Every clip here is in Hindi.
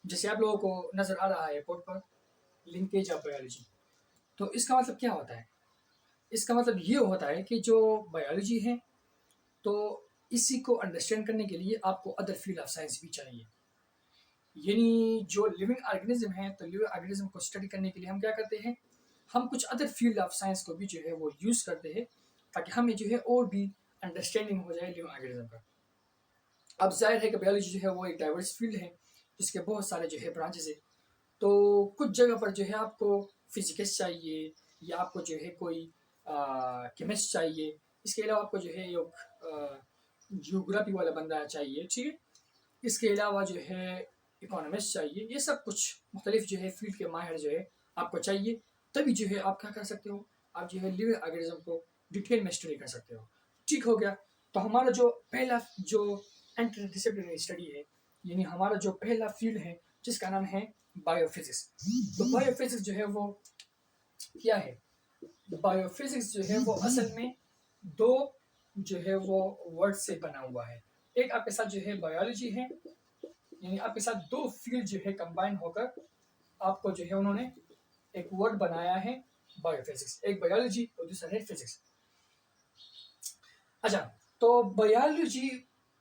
जैसे आप लोगों को नज़र आ रहा है बोर्ड पर, लिंकेज ऑफ बायोलॉजी। तो इसका मतलब क्या होता है? इसका मतलब ये होता है कि जो बायोलॉजी है, तो इसी को अंडरस्टैंड करने के लिए आपको अदर फील्ड ऑफ साइंस भी चाहिए। यानी जो लिविंग ऑर्गेनिज्म है, तो लिविंग ऑर्गेनिज्म को स्टडी करने के लिए हम क्या करते हैं, हम कुछ अदर फील्ड ऑफ साइंस को भी जो है वो यूज़ करते हैं, ताकि हमें जो है और भी अंडरस्टैंडिंग हो जाए लिविंग ऑर्गेनिज्म का। अब जाहिर है कि बायोलॉजी जो है वो एक डाइवर्स फील्ड है, जिसके बहुत सारे जो है ब्रांचेस है। तो कुछ जगह पर जो है आपको फिजिक्स चाहिए, या आपको जो है कोई केमिस्ट चाहिए, इसके अलावा आपको जो है एक जियोग्राफी वाला बंदा चाहिए, ठीक है। इसके अलावा जो है इकोनॉमिस्ट चाहिए। ये सब कुछ मुख्तलिफ जो है फील्ड के माहिर जो है आपको चाहिए, तभी जो है आप क्या कर सकते हो, आप जो है लिविंग ऑर्गेनिज्म को डिटेल में स्टडी कर सकते हो। ठीक हो गया। तो हमारा जो पहला जो इंटर डिसिप्लिनरी स्टडी है, यानी हमारा जो पहला फील्ड है जिसका नाम है बायोफिजिक्स। तो बायोफिजिक्स जो है वो क्या है? बायोफिजिक्स जो है वो असल में दो जो है वो वर्ड से बना हुआ है। एक आपके साथ जो है बायोलॉजी है, यानी आपके साथ दो फील्ड जो है कंबाइन होकर आपको जो है उन्होंने एक वर्ड बनाया है बायोफिजिक्स। एक बायोलॉजी और दूसरा है फिजिक्स। अच्छा, तो बायोलॉजी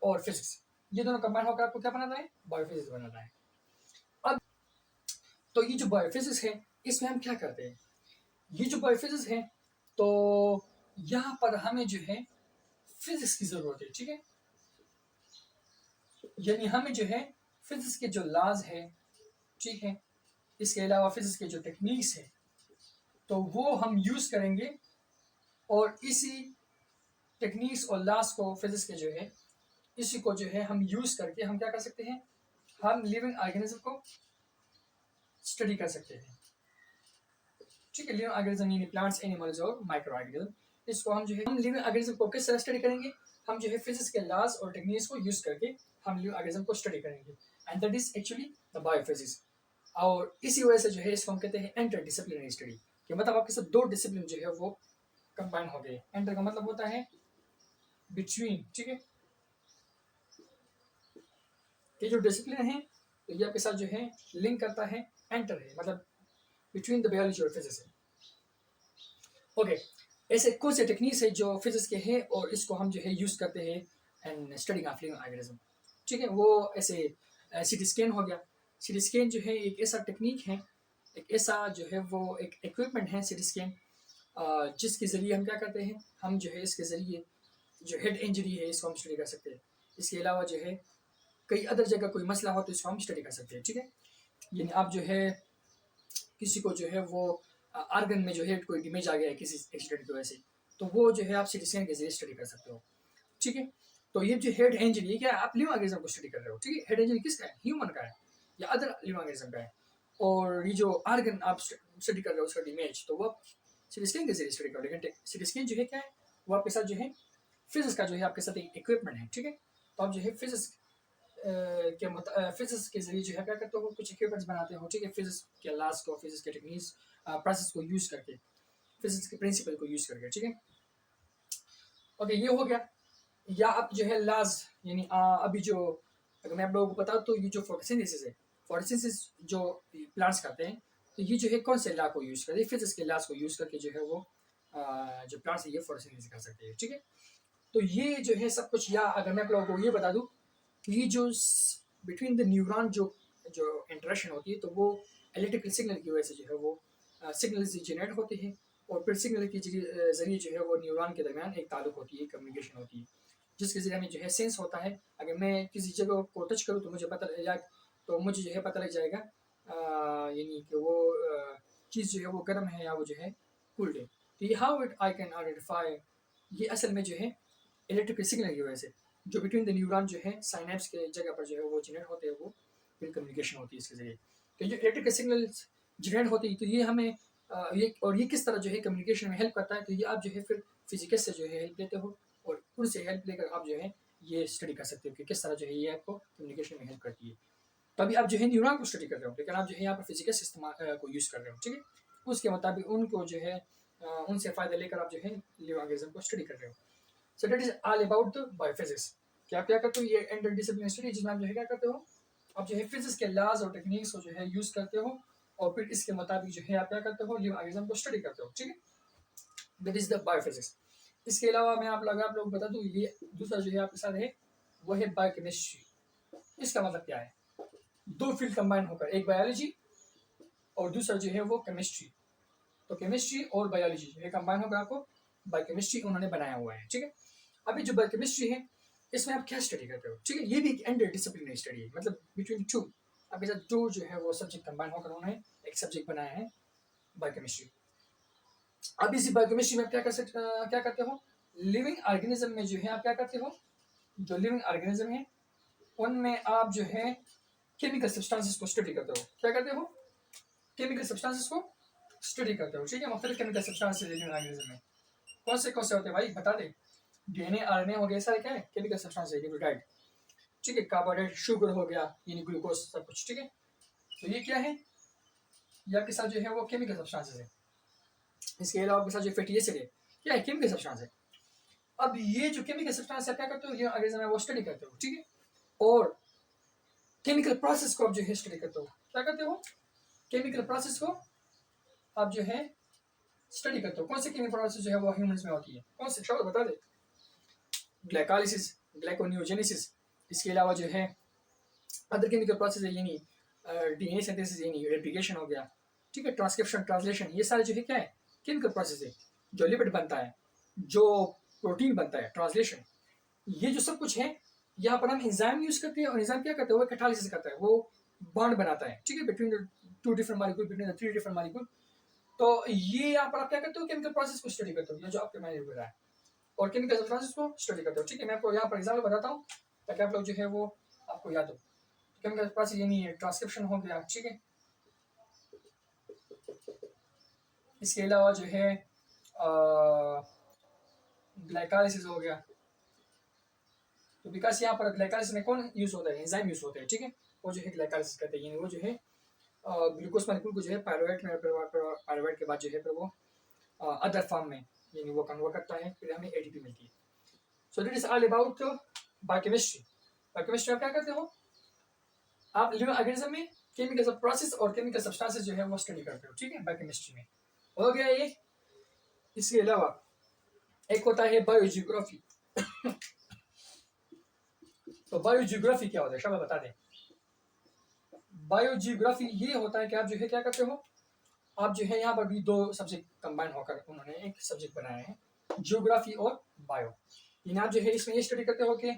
और फिजिक्स ये दोनों कंबाइन होकर आपको क्या बनाना है? बायोफिजिक्स बनाना है। अब तो ये जो बायोफिजिक्स है, इसमें हम क्या करते हैं? ये जो बायोफिजिक्स है, तो यहाँ पर हमें जो है फिजिक्स की जरूरत है, ठीक है। यानी हमें जो है फिजिक्स के जो लॉज है, ठीक है, इसके अलावा फिजिक्स के जो टेक्निक्स है, तो वो हम यूज करेंगे। और इसी टेक्निक्स और लॉज को फिजिक्स के जो है, इसी को जो है हम यूज करके हम क्या कर सकते हैं, हम लिविंग ऑर्गेनिज्म को स्टडी कर सकते हैं, ठीक है। लिविंग ऑर्गेनिज्म यानी प्लांट्स, एनिमल्स और माइक्रो ऑर्गेनिज्म। इसको हम जो है हम लिविंग ऑर्गेनिज्म को किस तरह स्टडी करेंगे? हम जो है फिजिक्स के लॉज और टेक्निक्स को यूज करके हम लिविंग ऑर्गेनिज्म को स्टडी करेंगे, and that is actually the biophysics. और इसी वजह से जो है इसको हम कहते हैं इंटर डिसिप्लिनरी स्टडी, कि मतलब आपके साथ दो डिसिप्लिन जो है वो कंबाइन हो गए। एंटर का मतलब होता है बिटवीन, ठीक है। ये जो डिसिप्लिन है, तो ये आपके साथ जो है लिंक करता है, एंटर है मतलब बिटवीन द बायोलॉजी और फिजिक्स है। ओके, ऐसे कुछ से टेक्निक्स है जो फिजिक्स के हैं और इसको हम जो है यूज करते हैं and studying of living organism, ठीक है। वो ऐसे सीटी स्कैन हो गया। सीटी स्कैन जो है एक ऐसा टेक्निक है, एक ऐसा जो है वो एक इक्विपमेंट है सीटी स्कैन, जिसके ज़रिए हम क्या करते हैं, हम जो है इसके ज़रिए जो हेड इंजरी है इसको हम स्टडी कर सकते हैं। इसके अलावा जो है कई अदर जगह कोई मसला हो तो इसको हम स्टडी कर सकते हैं, ठीक है। यानी आप जो है किसी को जो है वो आर्गन में जो है कोई डैमेज आ गया है किसी एक्सीडेंट की वजह से, तो वो जो है आप सीटी स्कैन के जरिए स्टडी कर सकते हो, ठीक है। तो ये जो हेड इंजरी है, क्या आप लिविंग ऑर्गेनिज्म को स्टडी कर रहे हो, ठीक है। हेड इंजरी किसका है? ह्यूमन का है या अदर लिविंग ऑर्गेनिज्म का है। और ये जो आर्गन आप स्टडी कर रहे हो उसका डैमेज, तो वो आप सीटी स्कैन के जरिए स्टडी करो। लेकिन सीटी स्कैन जो है क्या है, वो आपके साथ जो है फिजिक्स का जो है आपके साथ एक इक्विपमेंट है, ठीक है। तो आप जो है फिजिक्स फिजिक्स के जरिए जो है क्या करते हो, कुछ इक्विपमेंट्स बनाते हो, ठीक है। फिजिक्स के लॉज को, फिजिक्स के टेक्निक्स, प्रोसेस को यूज करके, फिजिक्स के प्रिंसिपल को यूज करके, ठीक है। ओके, ये हो गया। या आप जो है लॉज यानी अभी जो अगर मैं आप लोगों को बताऊँ तो ये जो फोटोसिंथेसिस है, फोटोसिंथेसिस जो प्लांट्स करते हैं, तो ये जो है कौन से लॉ को यूज करते हैं? फिजिक्स के लॉज को यूज करके जो है वो जो प्लांट्स है ये फोटोसिंथेसिस कर सकते हैं, ठीक है। तो ये जो है सब कुछ। या अगर मैं आप लोगों को ये बता दूं कि ये जो बिटवीन द न्यूरॉन जो जो इंटरेक्शन होती है, तो वो इलेक्ट्रिकल सिग्नल की वजह से जो है वो सिग्नल जनरेट होते हैं, और फिर सिग्नल के जरिए जो है वो न्यूरॉन के दरमियान एक ताल्लुक होती है, कम्युनिकेशन होती है, जिसके जरिए हमें जो है सेंस होता है। अगर मैं किसी जगह को टच करूँ तो मुझे पता लग जाए, तो मुझे जो है पता लग जाएगा यानी कि वो चीज़ जो है वो गर्म है या वो जो है कूल्ड है। तो ये how it I can identify, ये असल में जो है इलेक्ट्रिकल सिग्नल की वजह से जो बिटवीन द न्यूरॉन जो है साइनेप्स के जगह पर जो है वो जनरेट होते हैं, वो फिर कम्युनिकेशन होती है इसके जरिए। तो जो इलेक्ट्रिकल सिग्नल जनरेट होती है, तो ये हमें ये किस तरह जो है कम्युनिकेशन में हेल्प करता है, तो ये आप जो है फिर फिजिक्स से जो है हेल्प लेते हो, और उनसे हेल्प लेकर आप जो है ये स्टडी कर सकते हो कि किस तरह जो है ये आपको कम्युनिकेशन में हेल्प करती है। तभी आप जो है न्यूरॉन को स्टडी कर रहे हो, लेकिन आप जो है यहाँ पर फिजिक्स इस्तेमाल को यूज़ कर रहे हो, ठीक है। उसके मुताबिक उनको जो है उनसे फ़ायदा लेकर आप जो है लिविंग ऑर्गेनिज्म को स्टडी कर रहे हो। So that is all about the biophysics. क्या आप क्या करते हो, ये इंटर डिसिप्लिनरी स्टडी जिसमें आप जो है क्या करते हो, आप जो है फिजिक्स के लॉज और टेक्निक्स को जो है यूज करते हो और फिर इसके मुताबिक जो है आप क्या करते हो, लिविंग ऑर्गेनिज्म को स्टडी करते हो, ठीक है। That is the biophysics. इसके अलावा मैं आप लोग बता दूं, ये दूसरा जो है आपके साथ है वो है बायोकेमिस्ट्री। इसका मतलब क्या है, दो फील्ड कंबाइन होकर, एक बायोलॉजी और दूसरा जो है वो केमिस्ट्री। तो केमिस्ट्री और बायोलॉजी ये कंबाइन होकर आपको बायोकेमिस्ट्री उन्होंने बनाया हुआ है, ठीक है। अभी जो बायोकेमिस्ट्री है इसमें आप क्या स्टडी करते हो, ठीक है, ये भी एक इंटर डिसिप्लिनरी स्टडी है, मतलब बिटवीन टू, आपके साथ दो जो है वो सब्जेक्ट कंबाइन होकर उन्होंने एक सब्जेक्ट बनाया है बायोकेमिस्ट्री। अब इसी बायोकेमिस्ट्री में आप क्या करते हो, लिविंग ऑर्गेनिज्म में जो है आप क्या करते हो, जो लिविंग ऑर्गेनिज्म है उनमें आप जो है केमिकल सब्सटेंसेस को स्टडी करते हो। क्या करते हो, केमिकल सब्सटेंसेस को स्टडी करते हो, ठीक है। मुख्तलिफ केमिकल सब्सटेंसेस लिविंग ऑर्गेनिज्म में कौन से होते हैं भाई, बता दे। डीएनए, आरएनए हो गया, सारे क्या है केमिकल सब्सटेंस है, न्यूक्लियोटाइड, ठीक है। कार्बोहाइड्रेट, शुगर हो गया, यानी ग्लूकोज, सब कुछ, ठीक है। तो ये क्या है, या के साथ जो है वो केमिकल सब्सटेंसेस है। इसके अलावा आपके साथ जो फैटी एसिड है क्या है, केमिकल सब्सटेंस है। अब ये जो केमिकल सब्सटेंस है क्या करते हो, ये ऑर्गेनिज्म है वो स्टडी करते हो, ठीक है। और केमिकल प्रोसेस को आप जो है स्टडी करते हो, क्या करते हो, केमिकल प्रोसेस को आप जो है स्टडी करते हो। कौन से केमिकल प्रोसेस जो है वो ह्यूमंस में होती है, कौन से, शब्द बता दे। ग्लाइकोलिसिस, ग्लाइकोनियोजेनेसिस, इसके अलावा जो है अदर केमिकल प्रोसेस है, यानी डीएनए सिंथेसिस यानी रेप्लिकेशन हो गया, ठीक है। ट्रांसक्रिप्शन, ट्रांसलेशन, ये सारे जो है क्या है केमिकल प्रोसेस है। जो लिपिड बनता है, जो प्रोटीन बनता है, ट्रांसलेशन, ये जो सब कुछ है यहाँ पर हम एंजाइम यूज करते हैं। और एंजाइम क्या करता है, वो कैटालिसिस करता है, वो बॉन्ड बनाता है, ठीक है, between two different molecule, between the three different molecule. तो ये यहाँ पर आप क्या करते हो, केमिकल प्रोसेस को स्टडी करते हो, ये जो आपके मैंने बताया, और केमिकल सब्सटेंसेस को स्टडी करते हो, ठीक है। मैं आपको यहाँ पर एग्जाम्पल बताता हूँ ताकि आप लोग जो है वो आपको याद हो। केमिकल प्रोसेस यानी ट्रांसक्रिप्शन हो गया, ठीक है। इसके अलावा जो है ग्लाइकोलाइसिस हो गया। तो बिकॉज यहाँ पर ग्लाइकोलाइसिस में कौन यूज होता है, एंजाइम यूज होता है, ठीक है। वो जो है ग्लाइकोलाइसिस करते हैं, यानी वो जो है ग्लूकोज मॉलिक्यूल को जो है पायरुवेट में, पायरुवेट के बाद जो है फिर वो अदर फॉर्म में यानी वो कन्वर्ट करता है, फिर हमें एटीपी मिलती है। So that is all about biochemistry. Biochemistry आप क्या करते हो, आप लिविंग ऑर्गेनिज्म में केमिकल प्रोसेस और केमिकल सब्सटेंसेस जो है वो स्टडी करते हो, ठीक है, बायोकेमिस्ट्री में। हो गया ये। इसके अलावा एक होता है बायोजियोग्राफी। तो बायोजियोग्राफी क्या होता है, शब्द बता दें। बायोजियोग्राफी ये होता है कि आप जो है क्या करते हो, आप जो है यहाँ पर भी दो सब्जेक्ट कंबाइन होकर उन्होंने एक सब्जेक्ट बनाया है, जियोग्राफी और बायो। यानी आप जो है इसमें ये स्टडी करते हो कि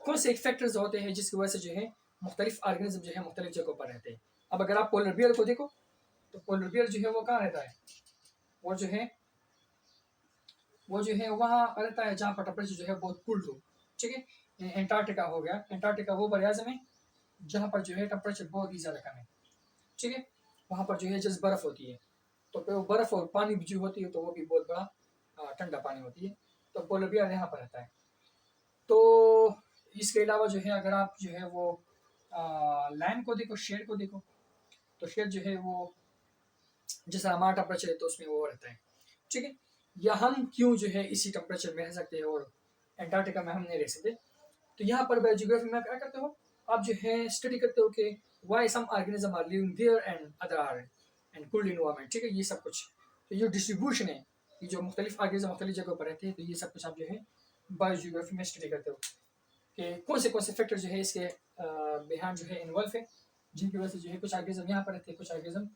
कौन से फैक्टर्स होते हैं जिसकी वजह से जो है मुख्तलिफ ऑर्गेनिज्म जो है मुख्तलिफ जगहों पर रहते हैं। अब अगर आप पोलर बियर को देखो तो पोलर बियर जो है वो कहाँ रहता है, वो जो है वहाँ रहता है जहाँ पर टेम्परेचर जो है बहुत कोल्ड हो, ठीक है। एंटार्क्टिका हो गया, एंटार्क्टिका वो बरियाज़म है जहाँ पर जो है टेम्परेचर बहुत ही ज़्यादा कम है, ठीक है। वहाँ पर जो है जस्ट बर्फ़ होती है, तो फिर वो बर्फ़ और पानी भी जो होती है तो वो भी बहुत बड़ा ठंडा पानी होती है। तो पोलर बियर यहाँ पर रहता है। तो इसके अलावा जो है अगर आप जो है वो लैंड को देखो, शेर को देखो, तो शेर जो है वो जैसा हमारा टेम्परेचर है तो उसमें वो रहता है, ठीक है। या हम क्यों जो है इसी टेम्परेचर में रह सकते हैं और एंटार्क्टिका में हम नहीं रह सकते। तो यहाँ पर बायोजियोग्राफी में क्या करते हो, आप जो है स्टडी करते हो कि why some organism are living there and other are and cooled environment, ठीक है, ये सब कुछ। तो ये डिस्ट्रीब्यूशन है, ये जो मुख्तलिफ ऑर्गेनिज्म मुख्तलिफ जगहों पर रहते हैं, तो ये सब कुछ आप जो है बायोजियोग्राफी में स्टडी करते हो कि कौन से फैक्टर जो है इसके बिहाइंड जो है इन्वॉल्व है, जिनकी वजह से जो है कुछ ऑर्गेनिज्म यहाँ पर रहते हैं, कुछ ऑर्गेनिज्म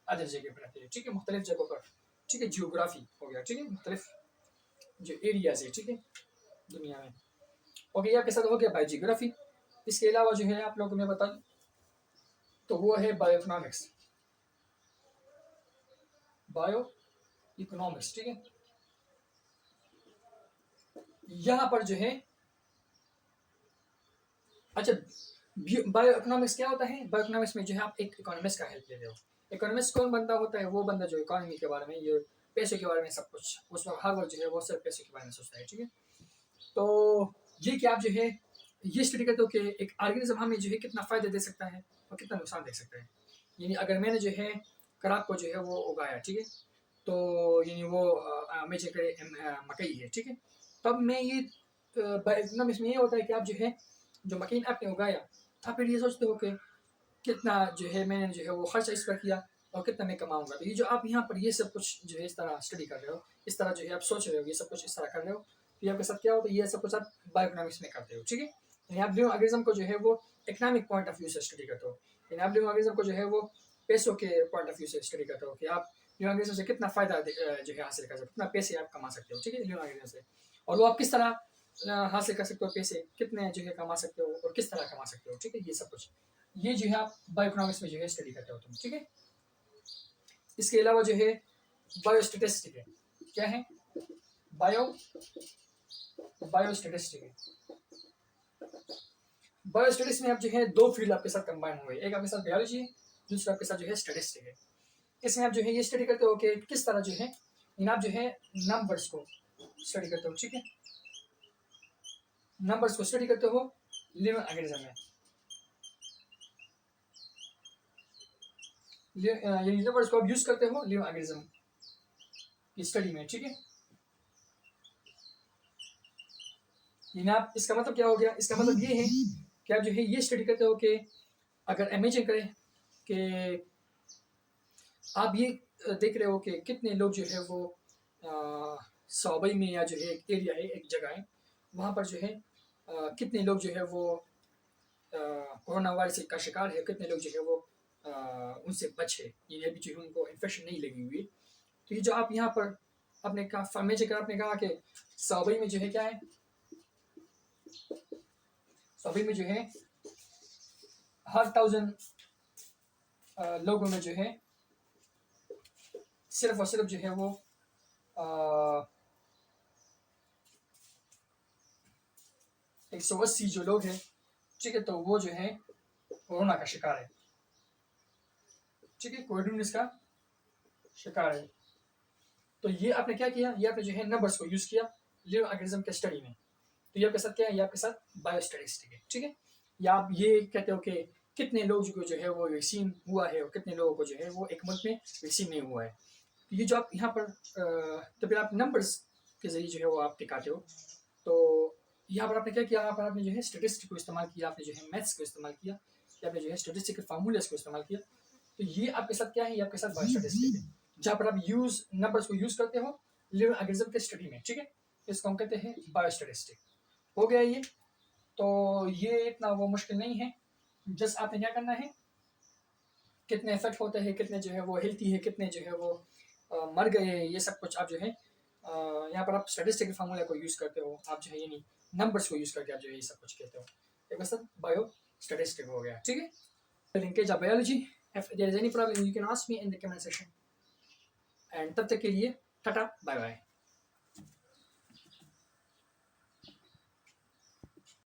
अदर जगह पर रहते हैं, ठीक है, मुख्तलिफ जगहों पर, ठीक है। जियोग्राफी हो गया, ठीक है, मुख्तलिफ जो एरियाज है, ठीक है, दुनिया में। ओके, ये आपके साथ हो गया बायोजियोग्राफी। इसके अलावा जो है आप लोगों को मैं बता दूं तो वो है बायो इकोनॉमिक्स, बायो इकोनॉमिक्स, ठीक है। यहाँ पर जो है अच्छा, बायो इकोनॉमिक्स क्या होता है, बायो इकोनॉमिक्स में जो है आप एक इकोनॉमिस्ट का हेल्प लेते हो। इकोनॉमिस्ट कौन बनता होता है, वो बंदा जो इकोनॉमी के बारे में, ये पैसे के बारे में सब कुछ, उस वक्त हर वक्त जो है वो सिर्फ पैसे के बारे में सोचता है, ठीक है। तो ये कि आप जो है ये स्टडी करते हो कि एक ऑर्गेनिज्म हमें जो है कितना फ़ायदा दे सकता है और कितना नुकसान दे सकता है। यानी अगर मैंने जो है खराब को जो है वो उगाया, ठीक है, तो यानी वो मेजर करे मकई है, ठीक है, तब मैं ये इकोनॉमिक्स में ये होता है कि आप जो है जो मकई आपने उगाया आप फिर ये सोचते हो कि कितना जो है मैंने जो है वो खर्च इस पर किया और कितना मैं कमाऊंगा। तो ये जो आप यहाँ पर ये सब कुछ जो है इस तरह स्टडी कर रहे हो, इस तरह जो है आप सोच रहे हो, ये सब कुछ इस तरह कर रहे हो, तो ये आपके साथ क्या होता है, ये सब कुछ आप बायोइकोनॉमिक्स में करते हो, ठीक है। यानी आप लिविंग ऑर्गेनिज्म को जो है वो इकोनॉमिक पॉइंट ऑफ व्यू से स्टडी करते हो। यानी आप लिविंग ऑर्गेनिज्म को जो है वो पैसों के पॉइंट ऑफ व्यू से स्टडी करते हो कि आप लिविंग ऑर्गेनिज्म से कितना फायदा जो है हासिल कर सकते हो, कितना पैसे आप कमा सकते हो, ठीक है, लिविंग ऑर्गेनिज्म से। और वो आप किस तरह हासिल कर सकते हो, पैसे कितने जो है कमा सकते हो और किस तरह कमा सकते हो, ठीक है, ये सब कुछ ये जो है आप बायोइकोनॉमिक्स में जो है स्टडी करते हो तुम, ठीक है। इसके अलावा जो है बायोस्टैटिस्टिक है, क्या है, बायोस्टैटिस्टिक है। बायोस्टैटिक्स में आप जो है दो फील्ड आपके साथ कंबाइन हुए, एक आपके साथ बायोलॉजी है, दूसरा आपके साथ जो है स्टैटिस्टिक है। इसमें आप जो है ये स्टडी करते हो कि किस तरह जो है आप जो है नंबर्स को स्टडी करते हो, ठीक है, नंबर्स को स्टडी करते हो लिविंग ऑर्गेनिज्म में, ये नंबर्स को आप यूज करते हो लिविंग ऑर्गेनिज्म की स्टडी में, ठीक है। आप इसका मतलब क्या हो गया, इसका मतलब ये है कि आप जो है ये स्टडी करते हो कि अगर इमेजिन करें कि आप ये देख रहे हो कि कितने लोग जो है वो सौबई में या जो है एक एरिया है, एक जगह है, वहाँ पर जो है कितने लोग जो है वो कोरोना वायरस का शिकार है, कितने लोग जो है वो उनसे बचे, ये अभी जो है उनको इन्फेक्शन नहीं लगी हुई। तो ये जो आप यहाँ पर आपने कहा, इमेजिन आपने कहा कि सौबई में जो है क्या है, सौबई में जो है हर 1000 लोगों में जो है सिर्फ और सिर्फ जो है वो 180 जो लोग हैं, ठीक है, तो वो जो है कोरोना का शिकार है, ठीक है, कोविड-19 का शिकार है। तो ये आपने क्या किया, ये आपने जो है नंबर्स को यूज किया लिविंग ऑर्गेनिज्म के स्टडी में। तो ये आपके साथ क्या है, ये आपके साथ बायोस्टैटिस्टिक है, ठीक है। या आप ये कहते हो कि कितने लोग जो है वो वैक्सीन हुआ है और कितने लोगों को जो है वो एक मुल्क में वैक्सीन नहीं हुआ है। तो ये जो आप यहाँ पर तो फिर आप नंबर्स के जरिए जो है वो आप दिखाते हो। तो यहाँ पर आपने क्या किया, यहाँ पर आपने जो है स्टेटिस्टिक को इस्तेमाल किया, आपने जो है मैथ्स को इस्तेमाल किया, या आपने जो है स्टेटिस्टिक के फार्मूलेस को इस्तेमाल किया। तो ये आपके साथ क्या है, ये आपके साथ बायोस्टैटिस्टिक है, जहाँ पर आप नंबर्स को यूज करते हो लिविंग ऑर्गेनिज्म के स्टडी में, ठीक है। इसको हम कहते हैं बायोस्टैटिस्टिक। हो गया ये, तो ये इतना वो मुश्किल नहीं है। जस्ट आपने क्या करना है, कितने इफेक्ट होते हैं, कितने जो है वो हेल्थी है, कितने जो है वो मर गए हैं, ये सब कुछ आप जो है यहाँ पर आप स्टैटिस्टिकल फार्मूला को यूज करते हो, आप जो है यानी नंबर्स को यूज करके आप जो है ये सब कुछ कहते हो। एक बस बायो स्टैटिस्टिक हो गया, ठीक है। Linkage of biology, if there is any problem you can ask me in the comment section, and तब तक के लिए टाटा बाय बाय।